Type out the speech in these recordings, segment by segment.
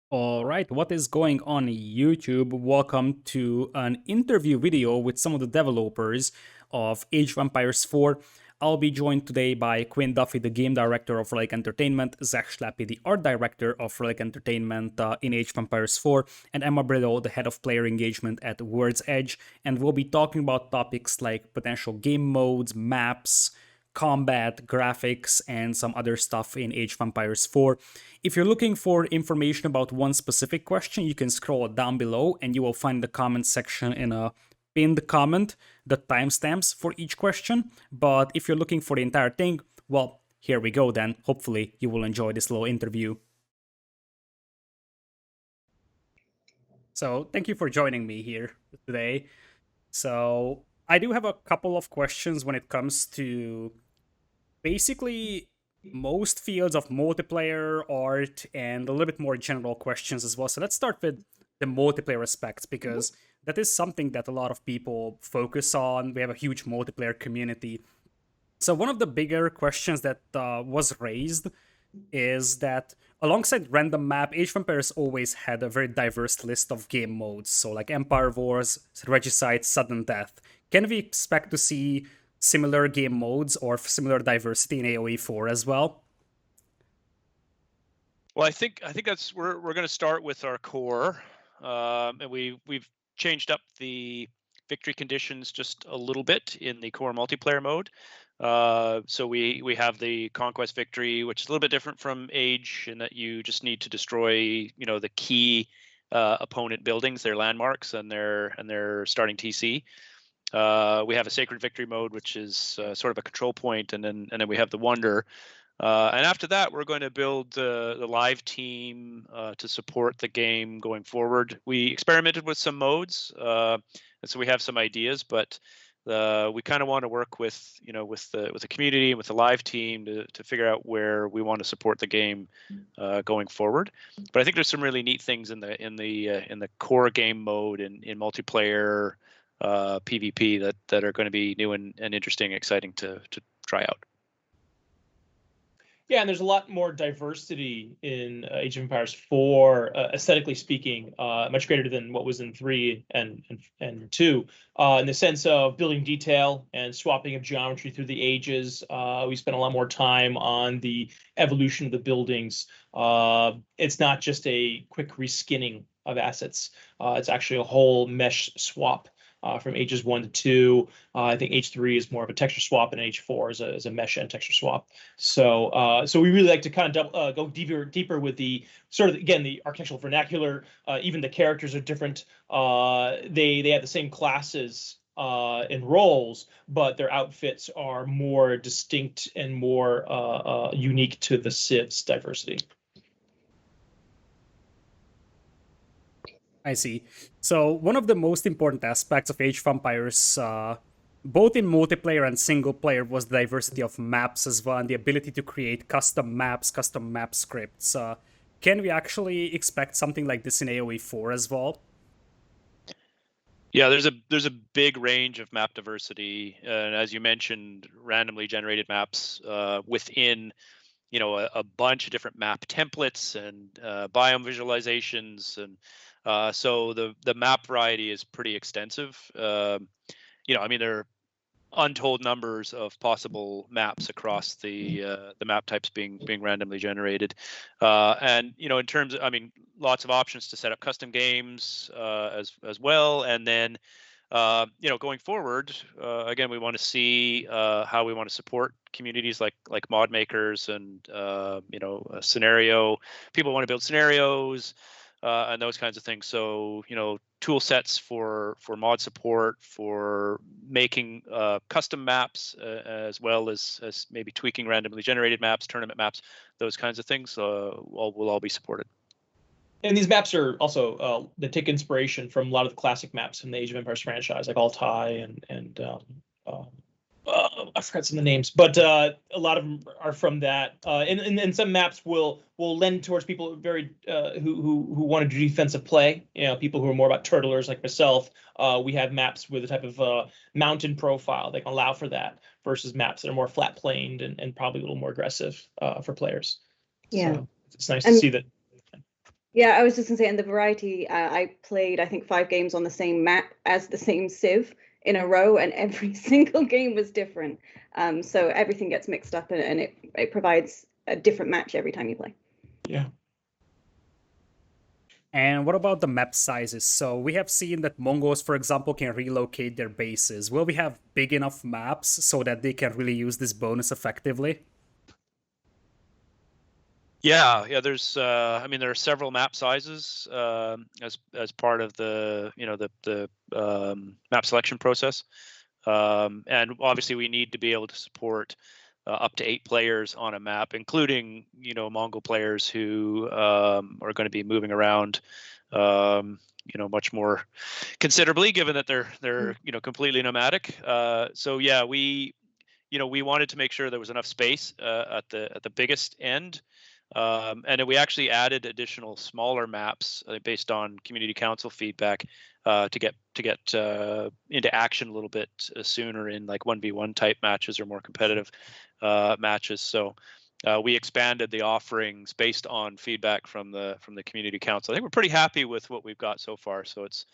All right, what is going on YouTube? Welcome to an interview video with some of the developers of Age of Empires 4. I'll be joined today by Quinn Duffy, the game director of Relic Entertainment, Zach Schlappy, the art director of Relic Entertainment in Age of Empires 4, and Emma Brittle, the head of player engagement at World's Edge. And we'll be talking about topics like potential game modes, maps, combat, graphics, and some other stuff in Age of Empires 4. If you're looking for information about one specific question, you can scroll down below and you will find the comment section in a pinned comment, the timestamps for each question. But if you're looking for the entire thing, well, here we go then. Hopefully you will enjoy this little interview. So thank you for joining me here today. So I do have a couple of questions when it comes to basically most fields of multiplayer, art, and a little bit more general questions as well. So let's start with the multiplayer aspects because that is something that a lot of people focus on. We have a huge multiplayer community. So one of the bigger questions that was raised is that alongside random map, Age of Empires always had a very diverse list of game modes. So like Empire Wars, Regicide, Sudden Death. Can we expect to see similar game modes or similar diversity in AoE4 as well? Well, I think that's we're going to start with our core, and we've changed up the victory conditions just a little bit in the core multiplayer mode. So we have the conquest victory, which is a little bit different from Age in that you just need to destroy the key opponent buildings, their landmarks, and their starting TC. We have a sacred victory mode, which is sort of a control point, and then we have the wonder. And after that, we're going to build the live team to support the game going forward. We experimented with some modes, and so we have some ideas, but we kind of want to work with with the community and with the live team to figure out where we want to support the game going forward. But I think there's some really neat things in the core game mode in multiplayer PvP that are going to be new and interesting, exciting to try out. Yeah, and there's a lot more diversity in Age of Empires 4, aesthetically speaking, much greater than what was in 3 and 2, in the sense of building detail and swapping of geometry through the ages. We spent a lot more time on the evolution of the buildings. It's not just a quick reskinning of assets. It's actually a whole mesh swap. From ages 1 to 2. I think H3 is more of a texture swap, and H4 is a mesh and texture swap. So we really like to kind of go deeper with the sort of, again, the architectural vernacular. Even the characters are different. They have the same classes and roles, but their outfits are more distinct and more unique to the Civ's diversity. I see. So one of the most important aspects of Age of Empires, both in multiplayer and single player, was the diversity of maps as well, and the ability to create custom maps, custom map scripts. Can we actually expect something like this in AoE4 as well? Yeah, there's a big range of map diversity, and as you mentioned, randomly generated maps within a bunch of different map templates and biome visualizations, and so the map variety is pretty extensive. I mean, there are untold numbers of possible maps across the map types being randomly generated, and in terms of, I mean, lots of options to set up custom games as well, and then going forward, again, we want to see how we want to support communities like mod makers and a scenario. People want to build scenarios and those kinds of things. So tool sets for mod support, for making custom maps, as well as maybe tweaking randomly generated maps, tournament maps, those kinds of things will all be supported. And these maps are also they take inspiration from a lot of the classic maps in the Age of Empires franchise, like Altai and I forgot some of the names, but a lot of them are from that. And some maps will lend towards people very who want to do defensive play. People who are more about turtlers like myself. We have maps with a type of mountain profile that can allow for that, versus maps that are more flat planed and probably a little more aggressive for players. Yeah, so it's nice to see that. Yeah, I was just gonna say, and the variety, I played, I think, 5 games on the same map as the same Civ in a row, and every single game was different. So everything gets mixed up, and it provides a different match every time you play. Yeah. And what about the map sizes? So we have seen that Mongols, for example, can relocate their bases. Will we have big enough maps so that they can really use this bonus effectively? Yeah. There's, I mean, there are several map sizes as part of the the map selection process, and obviously we need to be able to support up to 8 players on a map, including Mongol players who are going to be moving around, much more considerably, given that they're completely nomadic. So yeah, we wanted to make sure there was enough space at the biggest end. And then we actually added additional smaller maps based on community council feedback to get into action a little bit sooner in like 1v1 type matches or more competitive matches. So we expanded the offerings based on feedback from the community council. I think we're pretty happy with what we've got so far. So it's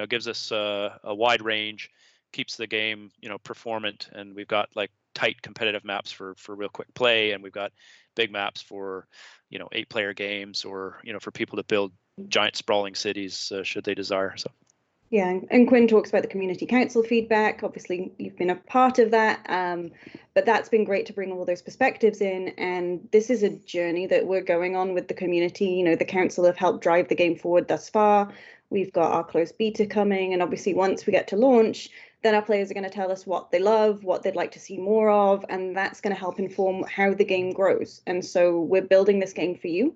gives us a wide range, keeps the game performant, and we've got like tight competitive maps for real quick play, and we've got big maps for 8-player games, or for people to build giant sprawling cities should they desire. So yeah, and Quinn talks about the community council feedback. Obviously you've been a part of that, but that's been great to bring all those perspectives in, and this is a journey that we're going on with the community. The council have helped drive the game forward thus far. We've got our closed beta coming, and obviously once we get to launch, then our players are going to tell us what they love, what they'd like to see more of, and that's going to help inform how the game grows. And so we're building this game for you,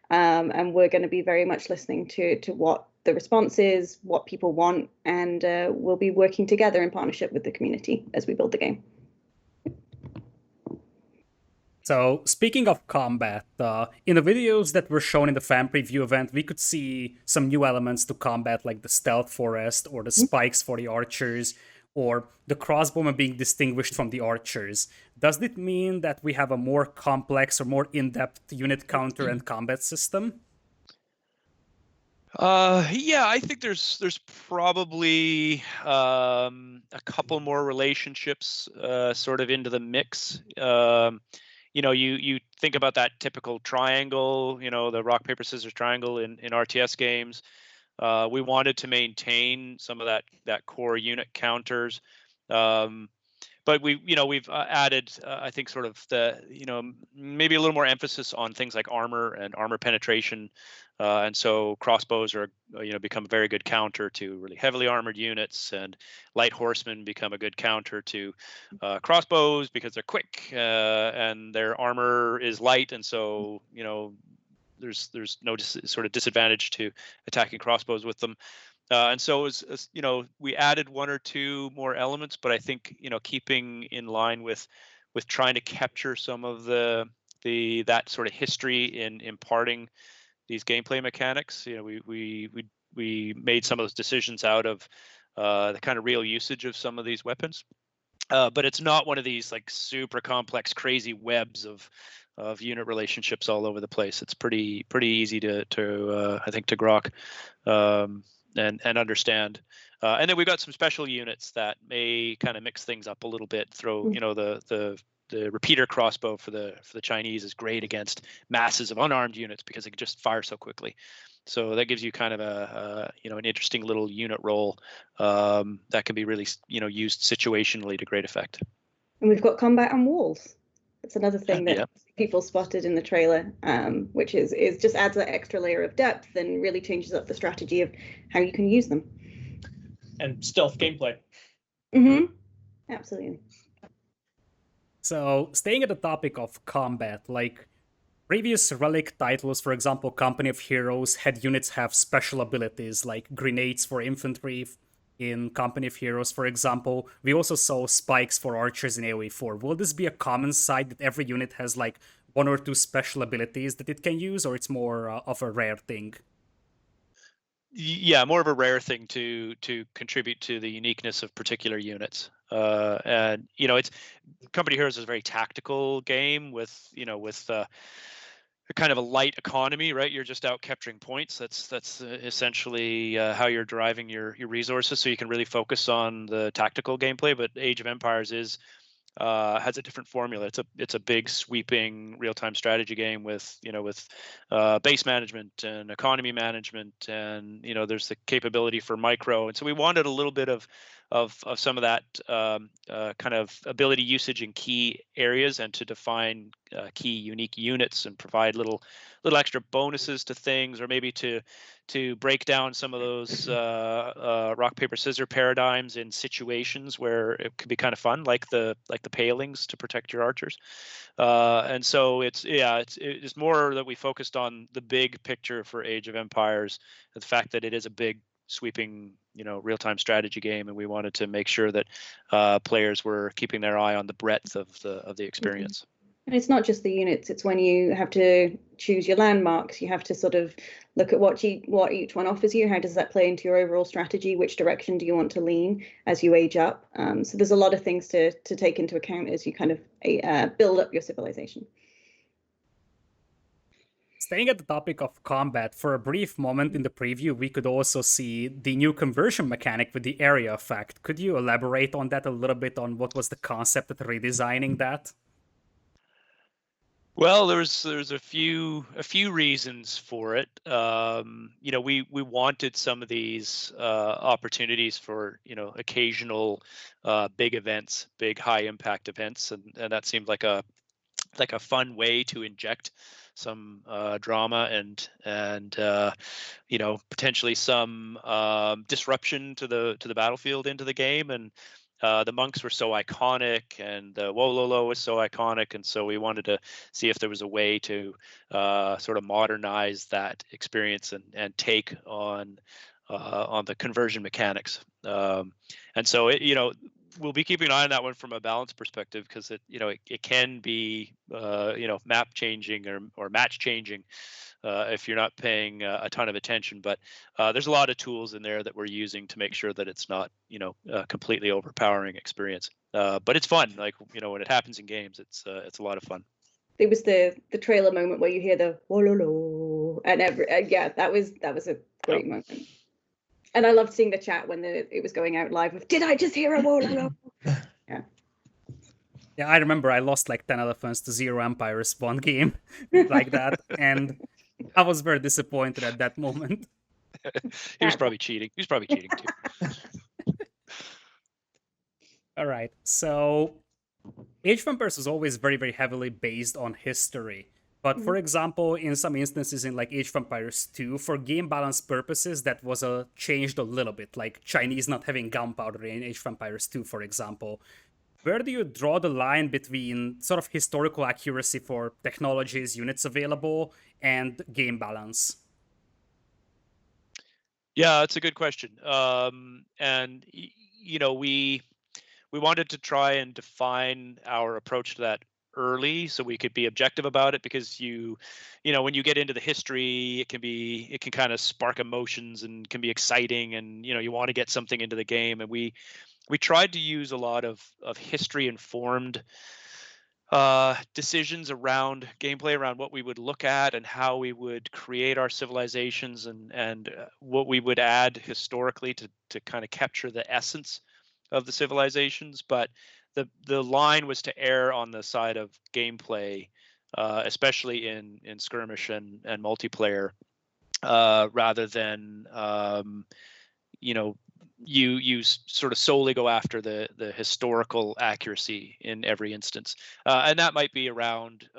and we're going to be very much listening to what the response is, what people want, and we'll be working together in partnership with the community as we build the game. So, speaking of combat, in the videos that were shown in the fan preview event, we could see some new elements to combat, like the stealth forest, or the spikes for the archers, or the crossbowmen being distinguished from the archers. Does it mean that we have a more complex or more in-depth unit counter and combat system? Yeah, I think there's probably a couple more relationships sort of into the mix. You think about that typical triangle, the rock paper scissors triangle in RTS games. We wanted to maintain some of that core unit counters, but we've added I think sort of the maybe a little more emphasis on things like armor and armor penetration, and so crossbows are become a very good counter to really heavily armored units, and light horsemen become a good counter to crossbows because they're quick and their armor is light, and so there's no sort of disadvantage to attacking crossbows with them. And so as we added 1 or 2 more elements, but I think keeping in line with trying to capture some of that sort of history in imparting these gameplay mechanics. We made some of those decisions out of the kind of real usage of some of these weapons. But it's not one of these like super complex, crazy webs of unit relationships all over the place. It's pretty easy to I think to grok and understand. And then we've got some special units that may kind of mix things up a little bit. Throw the repeater crossbow for the Chinese is great against masses of unarmed units because it can just fire so quickly. So that gives you kind of an interesting little unit role that can be really used situationally to great effect. And we've got combat on walls. It's another thing that people spotted in the trailer, which is just adds that extra layer of depth and really changes up the strategy of how you can use them. And stealth gameplay. Absolutely. So, staying at the topic of combat, like previous Relic titles, for example, Company of Heroes, had units have special abilities like grenades for infantry in Company of Heroes, for example. We also saw spikes for archers in AoE4. Will this be a common sight that every unit has like 1 or 2 special abilities that it can use, or it's more of a rare thing? Yeah, more of a rare thing to contribute to the uniqueness of particular units. And it's Company of Heroes is a very tactical game with kind of a light economy, right? You're just out capturing points. That's essentially how you're deriving your resources, so you can really focus on the tactical gameplay. But Age of Empires has a different formula. It's a big sweeping real-time strategy game with base management and economy management, and there's the capability for micro. And so we wanted a little bit of some of that kind of ability usage in key areas, and to define key unique units and provide little extra bonuses to things, or maybe to break down some of those rock paper scissors paradigms in situations where it could be kind of fun, like the palings to protect your archers. And so it's more that we focused on the big picture for Age of Empires, the fact that it is a big sweeping real-time strategy game, and we wanted to make sure that players were keeping their eye on the breadth of the experience. And it's not just the units, it's when you have to choose your landmarks, you have to sort of look at what each one offers you. How does that play into your overall strategy? Which direction do you want to lean as you age up? So there's a lot of things to take into account as you kind of build up your civilization. Staying at the topic of combat, for a brief moment in the preview, we could also see the new conversion mechanic with the area effect. Could you elaborate on that a little bit, on what was the concept of redesigning that? Well, there's a few reasons for it. We wanted some of these opportunities for occasional big events, big high impact events, and that seemed like a fun way to inject some drama and potentially some disruption to the battlefield into the game. And the monks were so iconic, and the Wololo was so iconic, and so we wanted to see if there was a way to sort of modernize that experience and take on the conversion mechanics. And so we'll be keeping an eye on that one from a balance perspective, because it can be map changing or match changing if you're not paying a ton of attention. But there's a lot of tools in there that we're using to make sure that it's not a completely overpowering experience. But it's fun. Like when it happens in games, it's a lot of fun. It was the trailer moment where you hear the wololo, and that was a great moment. And I loved seeing the chat when it was going out live of, did I just hear a wololo? Yeah, I remember I lost like 10 elephants to 0 empires one game like that, and I was very disappointed at that moment. He was probably cheating. He was probably cheating too. All right, so Age of Empires was always very, very heavily based on history. But for example, in some instances in like Age of Empires 2, for game balance purposes, that was changed a little bit, like Chinese not having gunpowder in Age of Empires 2, for example. Where do you draw the line between sort of historical accuracy for technologies, units available, and game balance? Yeah, that's a good question. And we wanted to try and define our approach to that early, so we could be objective about it, because when you get into the history, it can kind of spark emotions and can be exciting, and you want to get something into the game. And we tried to use a lot of history informed decisions around gameplay, around what we would look at and how we would create our civilizations, and what we would add historically to kind of capture the essence of the civilizations. But the line was to err on the side of gameplay, especially in skirmish and multiplayer, rather than you sort of solely go after the historical accuracy in every instance. And that might be around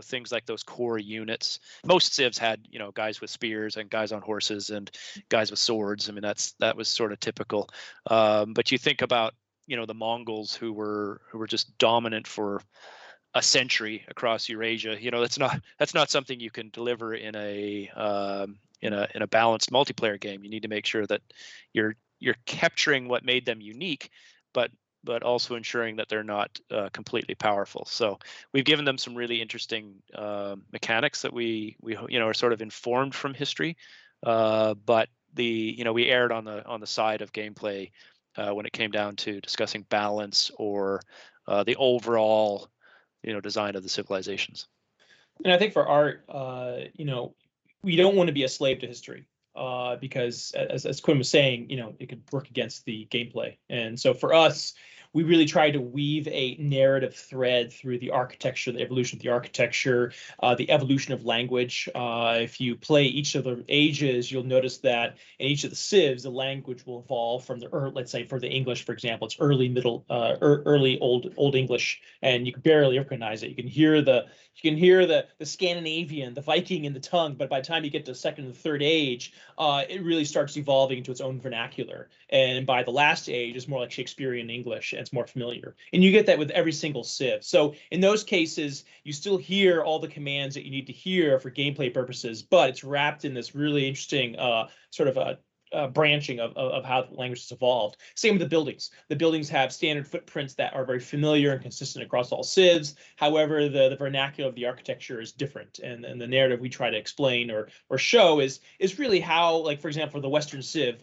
things like those core units. Most civs had guys with spears and guys on horses and guys with swords. I mean, that was sort of typical. But you think about the Mongols, who were just dominant for a century across Eurasia. That's not something you can deliver in a balanced multiplayer game. You need to make sure that you're capturing what made them unique, but also ensuring that they're not completely powerful. So we've given them some really interesting mechanics that we are sort of informed from history, but we erred on the side of gameplay when it came down to discussing balance or the overall design of the civilizations. And I think for art, we don't want to be a slave to history, because as Quinn was saying, it could work against the gameplay. And so for us, we really try to weave a narrative thread through the architecture, the evolution of the architecture, the evolution of language. If you play each of the ages, you'll notice that in each of the civs, the language will evolve from let's say for the English, for example, it's early middle, early old English, and you can barely recognize it. You can hear the Scandinavian, the Viking in the tongue, but by the time you get to the second and third age, it really starts evolving into its own vernacular. And by the last age, it's more like Shakespearean English, and it's more familiar. And you get that with every single civ. So in those cases, you still hear all the commands that you need to hear for gameplay purposes, but it's wrapped in this really interesting sort of a branching of how the language has evolved. Same with the buildings. The buildings have standard footprints that are very familiar and consistent across all civs. However, the vernacular of the architecture is different, and the narrative we try to explain or show is really how, like for example, for the Western Civ,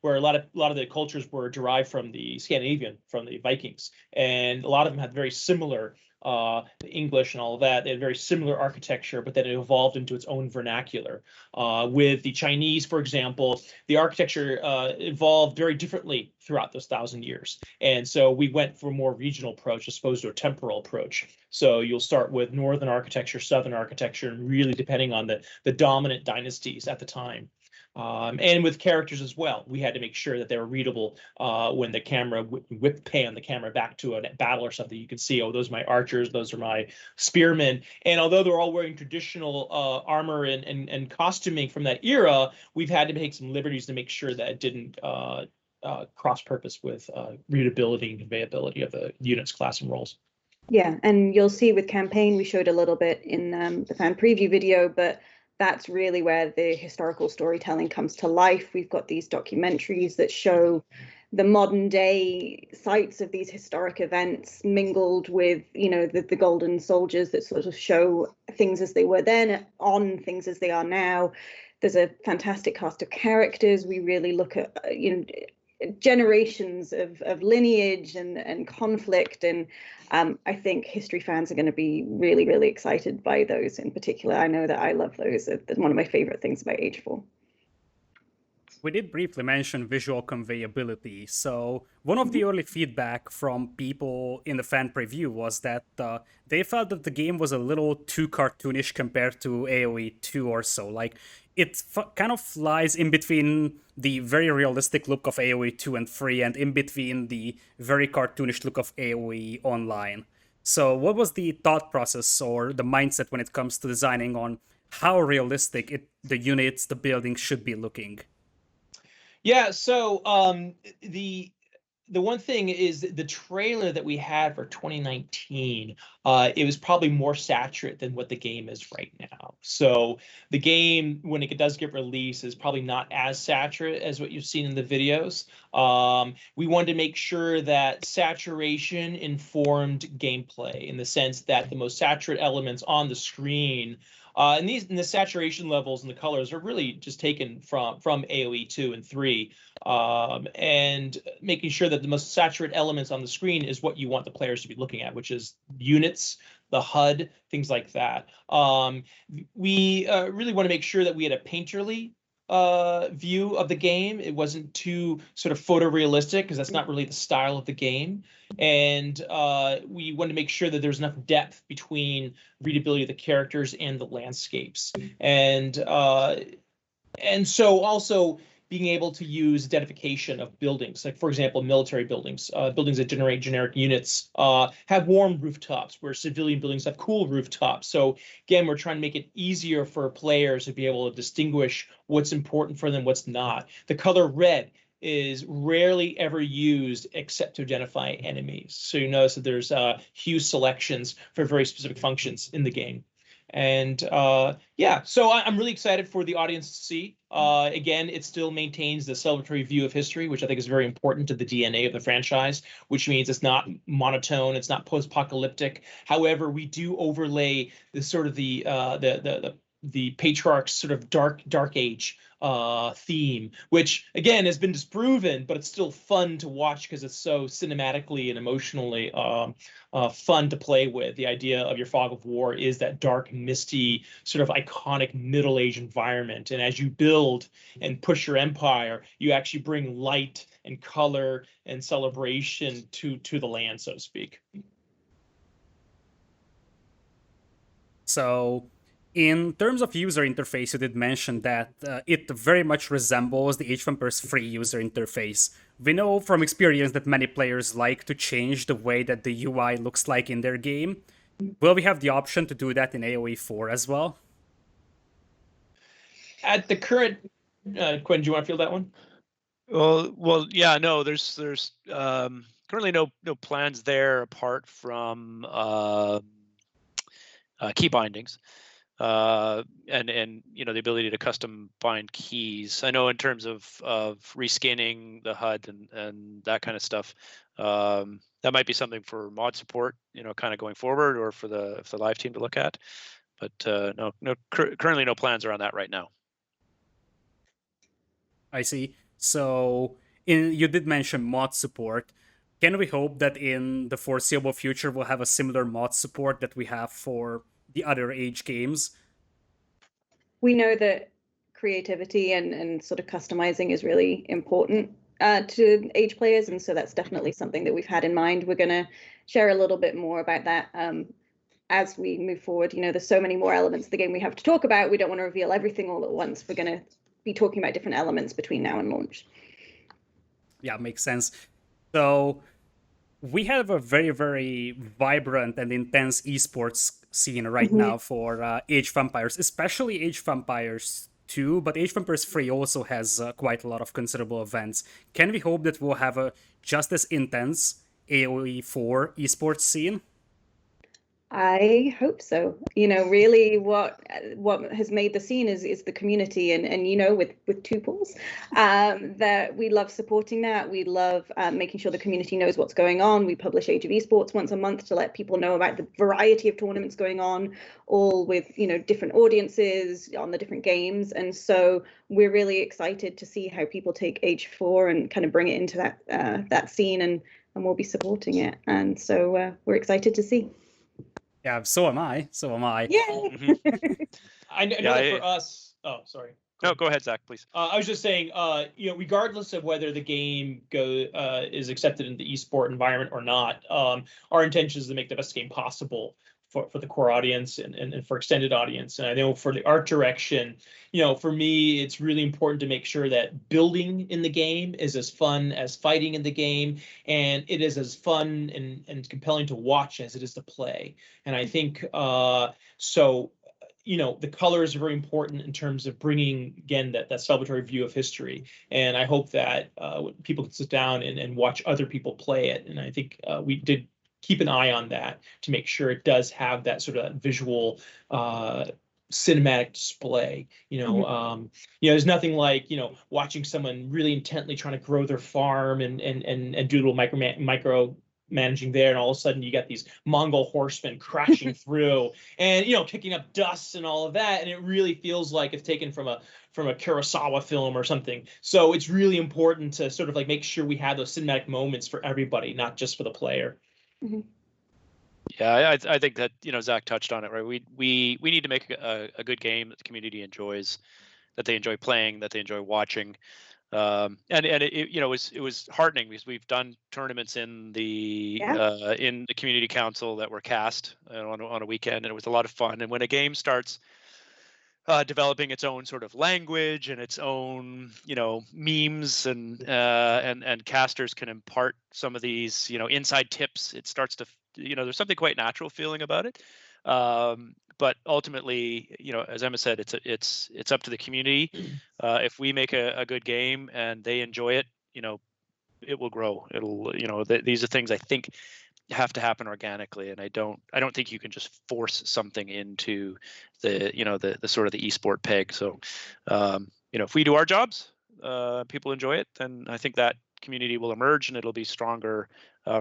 where a lot of the cultures were derived from the Scandinavian, from the Vikings, and a lot of them had very similar the English and all of that. They had very similar architecture, but then it evolved into its own vernacular. With the Chinese, for example, the architecture evolved very differently throughout those 1,000 years. And so we went for a more regional approach as opposed to a temporal approach. So you'll start with northern architecture, southern architecture, and really depending on the dominant dynasties at the time. And with characters as well, we had to make sure that they were readable when the camera whip pan the camera back to a battle or something. You can see, oh, those are my archers, those are my spearmen. And although they're all wearing traditional armor and costuming from that era, we've had to take some liberties to make sure that it didn't cross-purpose with readability and conveyability of the units, class, and roles. Yeah, and you'll see with campaign, we showed a little bit in the fan preview video, but that's really where the historical storytelling comes to life. We've got these documentaries that show the modern day sites of these historic events mingled with, the golden soldiers that sort of show things as they were then on things as they are now. There's a fantastic cast of characters. We really look at, generations of lineage and conflict, and I think history fans are going to be really, really excited by those in particular. I know that I love those. They're one of my favorite things about Age 4. We did briefly mention visual conveyability. So one of the early feedback from people in the fan preview was that they felt that the game was a little too cartoonish compared to AoE 2 or so. Like, it kind of flies in between the very realistic look of AoE 2 and 3 and in between the very cartoonish look of AoE Online. So what was the thought process or the mindset when it comes to designing on how realistic the units, the buildings should be looking? Yeah, so the one thing is the trailer that we had for 2019, it was probably more saturate than what the game is right now. So the game, when it does get released, is probably not as saturate as what you've seen in the videos. We wanted to make sure that saturation informed gameplay in the sense that the most saturate elements on the screen and the saturation levels and the colors are really just taken from AoE 2 and 3, and making sure that the most saturated elements on the screen is what you want the players to be looking at, which is units, the HUD, things like that. We really want to make sure that we had a painterly view of the game. It wasn't too sort of photorealistic because that's not really the style of the game. And we wanted to make sure that there's enough depth between readability of the characters and the landscapes. And so also being able to use identification of buildings, like for example, military buildings, buildings that generate generic units, have warm rooftops, where civilian buildings have cool rooftops. So again, we're trying to make it easier for players to be able to distinguish what's important for them, what's not. The color red is rarely ever used except to identify enemies. So you notice that there's hue selections for very specific functions in the game. And yeah, so I'm really excited for the audience to see. Again, it still maintains the celebratory view of history, which I think is very important to the DNA of the franchise, which means it's not monotone, it's not post-apocalyptic. However, we do overlay the sort of the patriarch's sort of dark age theme, which again has been disproven, but it's still fun to watch because it's so cinematically and emotionally fun to play with. The idea of your fog of war is that dark, misty, sort of iconic Middle Age environment, and as you build and push your empire, you actually bring light and color and celebration to the land, so to speak. So, in terms of user interface, you did mention that it very much resembles the Age of Empires 3 user interface. We know from experience that many players like to change the way that the UI looks like in their game. Will we have the option to do that in AoE 4 as well? At the current, Quinn, do you want to field that one? Well, yeah, no, there's currently no plans there apart from key bindings, and you know, the ability to custom bind keys. I know in terms of reskinning the HUD and that kind of stuff, that might be something for mod support, you know, kind of going forward, or for the live team to look at. But currently no plans around that right now. I see. So, you did mention mod support. Can we hope that in the foreseeable future we'll have a similar mod support that we have for the other Age games? We know that creativity and sort of customizing is really important to Age players, and so that's definitely something that we've had in mind. We're going to share a little bit more about that as we move forward. You know, there's so many more elements of the game we have to talk about. We don't want to reveal everything all at once. We're going to be talking about different elements between now and launch. Yeah, makes sense. So, we have a very, very vibrant and intense esports scene right now for Age of Empires, especially Age of Empires 2, but Age of Empires 3 also has quite a lot of considerable events. Can we hope that we'll have a just as intense AoE 4 esports scene? I hope so. You know, really what has made the scene is the community, and you know, with tuples, that we love supporting that. We love making sure the community knows what's going on. We publish Age of Esports once a month to let people know about the variety of tournaments going on, all with, you know, different audiences on the different games. And so we're really excited to see how people take Age 4 and kind of bring it into that scene, and we'll be supporting it. And so we're excited to see. Yeah, so am I. So am I. Yay! I know that for us. Oh, sorry. No, go ahead, Zach, please. I was just saying, you know, regardless of whether the game is accepted in the esport environment or not, our intention is to make the best game possible for the core audience and for extended audience. And I know for the art direction, you know, for me, it's really important to make sure that building in the game is as fun as fighting in the game, and it is as fun and compelling to watch as it is to play. And I think so. You know, the colors are very important in terms of bringing, again, that celebratory view of history. And I hope that people can sit down and watch other people play it. And I think we did keep an eye on that to make sure it does have that sort of visual cinematic display. You know, there's nothing like, you know, watching someone really intently trying to grow their farm and do a little micro managing there, and all of a sudden you got these Mongol horsemen crashing through and, you know, kicking up dust and all of that, and it really feels like it's taken from a Kurosawa film or something. So it's really important to sort of like make sure we have those cinematic moments for everybody, not just for the player. Yeah, I think that, you know, Zach touched on it, right? We need to make a good game that the community enjoys, that they enjoy playing, that they enjoy watching. And it, you know, it was heartening because we've done tournaments in the community council that were cast on a weekend, and it was a lot of fun. And when a game starts developing its own sort of language and its own, you know, memes and casters can impart some of these, you know, inside tips, it starts to, you know, there's something quite natural feeling about it. But ultimately, you know, as Emma said, it's up to the community. If we make a good game and they enjoy it, you know, it will grow. It'll, you know, these are things I think have to happen organically, and I don't think you can just force something into the, you know, the sort of the esport peg. So, you know, if we do our jobs, people enjoy it, then I think that community will emerge and it'll be stronger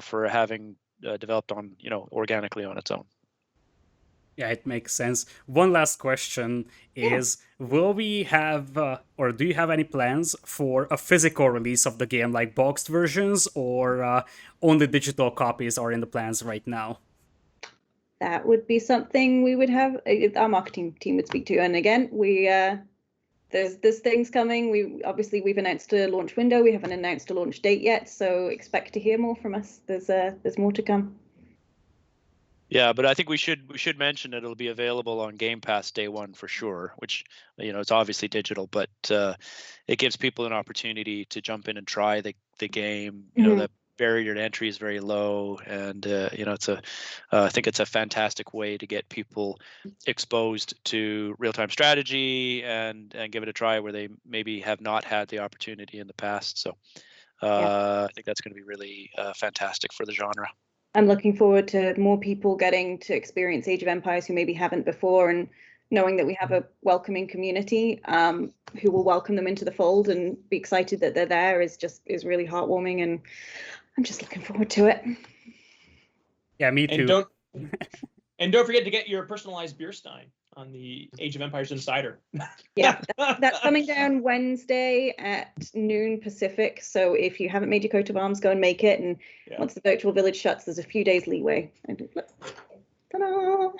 for having developed on, you know, organically on its own. Yeah, it makes sense. One last question is, will we have, or do you have any plans for a physical release of the game, like boxed versions, or only digital copies are in the plans right now? That would be something we would have, our marketing team would speak to. And again, there's things coming. We've announced a launch window. We haven't announced a launch date yet, so expect to hear more from us. There's more to come. Yeah, but I think we should mention that it'll be available on Game Pass day one for sure, which, it's obviously digital, but it gives people an opportunity to jump in and try the game. The barrier to entry is very low, and I think it's a fantastic way to get people exposed to real-time strategy and give it a try where they maybe have not had the opportunity in the past. So I think that's going to be really fantastic for the genre. I'm looking forward to more people getting to experience Age of Empires who maybe haven't before, and knowing that we have a welcoming community who will welcome them into the fold and be excited that they're there is really heartwarming, and I'm just looking forward to it. Yeah, me too. And don't forget to get your personalized beer stein on the Age of Empires Insider. Yeah, that's coming down Wednesday at noon Pacific. So if you haven't made your coat of arms, go and make it. And once the virtual village shuts, there's a few days leeway. Ta-da!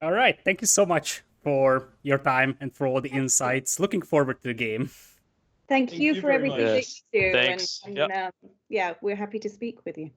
All right. Thank you so much for your time and for all the insights. Looking forward to the game. Thank you for everything that you do. Thanks. And we're happy to speak with you.